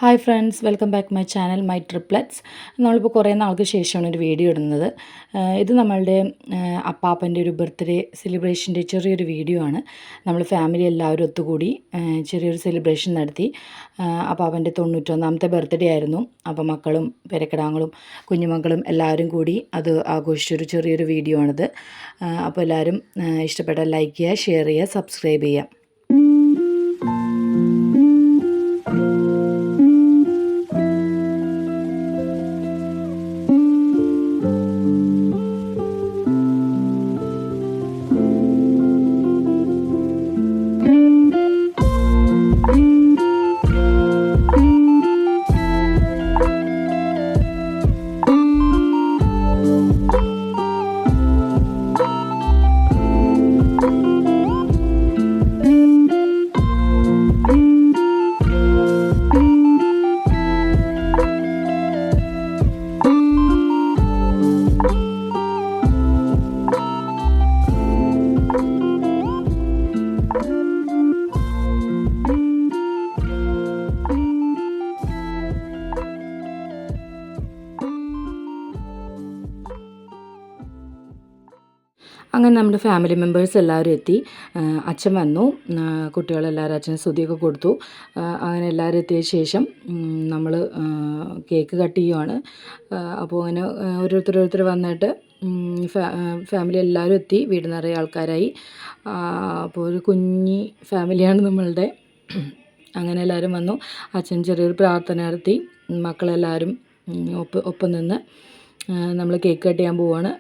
Hi friends, welcome back my channel my triplets. നമ്മളിപ്പോൾ കുറേ നാൾക്ക് ശേഷമാണ് ഒരു വീഡിയോ ഇടുന്നത്. ഇത് നമ്മളുടെ അപ്പാപ്പൻ്റെ ഒരു ബർത്ത്ഡേ സെലിബ്രേഷൻ്റെ ചെറിയൊരു വീഡിയോ ആണ്. നമ്മൾ ഫാമിലി എല്ലാവരും ഒത്തുകൂടി ചെറിയൊരു സെലിബ്രേഷൻ നടത്തി. അപ്പാപ്പൻ്റെ 91ാമത്തെ ബർത്ത്ഡേ ആയിരുന്നു. അപ്പോൾ മക്കളും പേരക്കിടാങ്ങളും കുഞ്ഞുമക്കളും എല്ലാവരും കൂടി അത് ആഘോഷിച്ചൊരു ചെറിയൊരു വീഡിയോ ആണിത്. അപ്പോൾ എല്ലാവരും ഇഷ്ടപ്പെട്ടാൽ ലൈക്ക് ചെയ്യുക, ഷെയർ ചെയ്യുക, സബ്സ്ക്രൈബ് ചെയ്യുക. അങ്ങനെ നമ്മുടെ ഫാമിലി മെമ്പേഴ്സ് എല്ലാവരും എത്തി. അച്ഛൻ വന്നു, കുട്ടികളെല്ലാവരും അച്ഛന് സ്തുതിയൊക്കെ കൊടുത്തു. അങ്ങനെ എല്ലാവരും എത്തിയ ശേഷം നമ്മൾ കേക്ക് കട്ട് ചെയ്യുവാണ്. അപ്പോൾ അങ്ങനെ ഓരോരുത്തർ വന്നിട്ട് ഫാമിലി എല്ലാവരും എത്തി. വീട് നിറയെ ആൾക്കാരായി. അപ്പോൾ ഒരു കുഞ്ഞി ഫാമിലിയാണ് നമ്മളുടെ. അങ്ങനെ എല്ലാവരും വന്നു. അച്ഛൻ ചെറിയൊരു പ്രാർത്ഥന നടത്തി. മക്കളെല്ലാവരും ഒപ്പം നിന്ന് നമ്മൾ കേക്ക് കട്ട് ചെയ്യാൻ പോവുകയാണ്.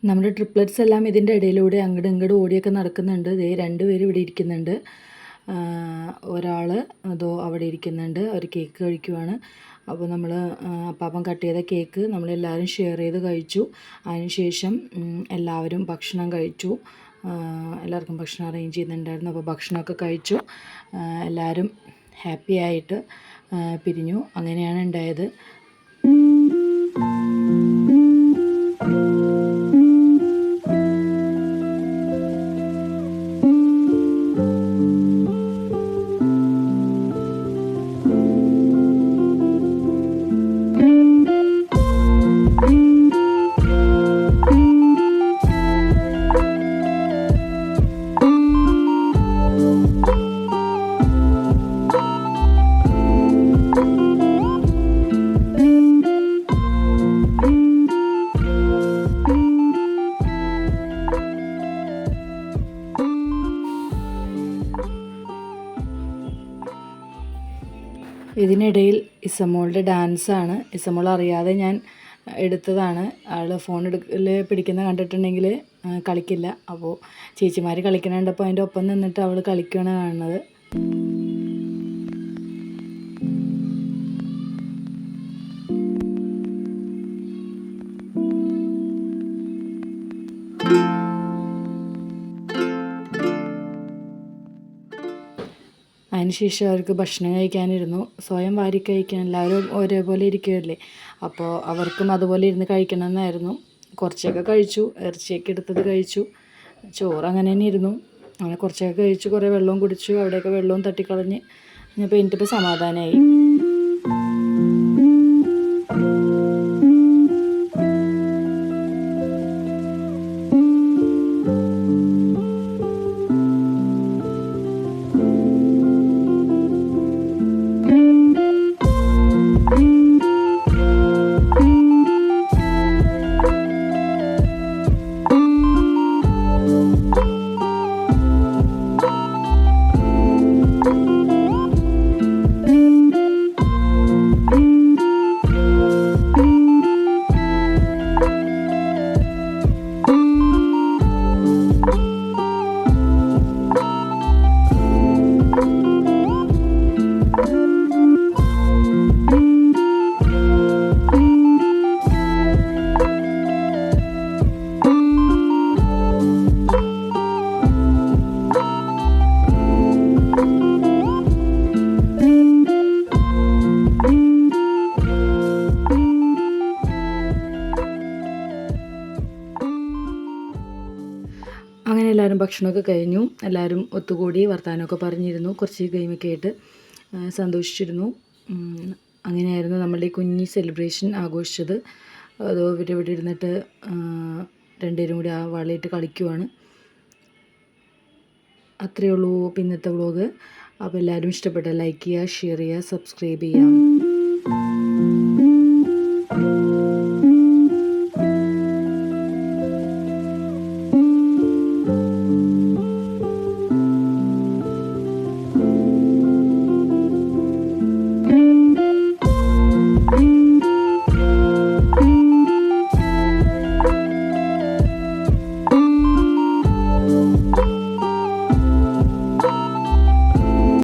നമ്മുടെ ട്രിപ്ലെറ്റ്സ് എല്ലാം ഇതിൻ്റെ ഇടയിലൂടെ അങ്ങോട്ടും ഇങ്ങോട്ടും ഓടിയൊക്കെ നടക്കുന്നുണ്ട്. ദേ 2 പേര് ഇവിടെ ഇരിക്കുന്നുണ്ട്. ഒരാൾ അതോ അവിടെ ഇരിക്കുന്നുണ്ട്. അവർ കേക്ക് കഴിക്കുവാണ്. അപ്പോൾ നമ്മൾ അപ്പാപ്പൻ കട്ട് ചെയ്ത കേക്ക് നമ്മളെല്ലാവരും ഷെയർ ചെയ്ത് കഴിച്ചു. അതിനുശേഷം എല്ലാവരും ഭക്ഷണം കഴിച്ചു. എല്ലാവർക്കും ഭക്ഷണം അറേഞ്ച് ചെയ്യുന്നുണ്ടായിരുന്നു. അപ്പോൾ ഭക്ഷണമൊക്കെ കഴിച്ചു. എല്ലാവരും ഹാപ്പി ആയിട്ട് പിരിഞ്ഞു. അങ്ങനെയാണ് ഉണ്ടായത്. ഇതിനിടയിൽ ഇസമോളുടെ ഡാൻസാണ്. ഇസമോൾ അറിയാതെ ഞാൻ എടുത്തതാണ്. ആൾ ഫോൺ പിടിക്കുന്ന കണ്ടിട്ടുണ്ടെങ്കിൽ കളിക്കില്ല. അപ്പോൾ ചേച്ചിമാർ കളിക്കണ കണ്ടപ്പോൾ അതിൻ്റെ ഒപ്പം നിന്നിട്ട് അവൾ കളിക്കുകയാണ് കാണുന്നത്. അതിനുശേഷം അവർക്ക് ഭക്ഷണം കഴിക്കാനിരുന്നു. സ്വയം വാരി കഴിക്കാൻ എല്ലാവരും ഒരേപോലെ ഇരിക്കുമല്ലേ, അപ്പോൾ അവർക്കും അതുപോലെ ഇരുന്ന് കഴിക്കണമെന്നായിരുന്നു. കുറച്ചൊക്കെ കഴിച്ചു. ഇറച്ചിയൊക്കെ എടുത്തത് കഴിച്ചു. ചോറ് അങ്ങനെ തന്നെ ഇരുന്നു. അങ്ങനെ കുറച്ചൊക്കെ കഴിച്ചു. കുറേ വെള്ളവും കുടിച്ചു. അവിടെയൊക്കെ വെള്ളവും തട്ടിക്കളഞ്ഞ് കഴിഞ്ഞപ്പോൾ എനിക്കിപ്പോൾ സമാധാനമായി. അങ്ങനെ എല്ലാവരും ഭക്ഷണമൊക്കെ കഴിഞ്ഞു. എല്ലാവരും ഒത്തുകൂടി വർത്തമാനമൊക്കെ പറഞ്ഞിരുന്നു. കുറച്ച് ഗെയിമൊക്കെ ആയിട്ട് സന്തോഷിച്ചിരുന്നു. അങ്ങനെയായിരുന്നു നമ്മളുടെ ഈ കുഞ്ഞി സെലിബ്രേഷൻ ആഘോഷിച്ചത്. അതോ ഇവരിവിടെ ഇരുന്നിട്ട് രണ്ടുപേരും കൂടി ആ വളയിട്ട് കളിക്കുവാണ്. അത്രയേ ഉള്ളൂ ഇന്നത്തെ വ്ളോഗ്. അപ്പോൾ എല്ലാവരും ഇഷ്ടപ്പെട്ട ലൈക്ക് ചെയ്യുക, ഷെയർ ചെയ്യുക, സബ്സ്ക്രൈബ് ചെയ്യുക.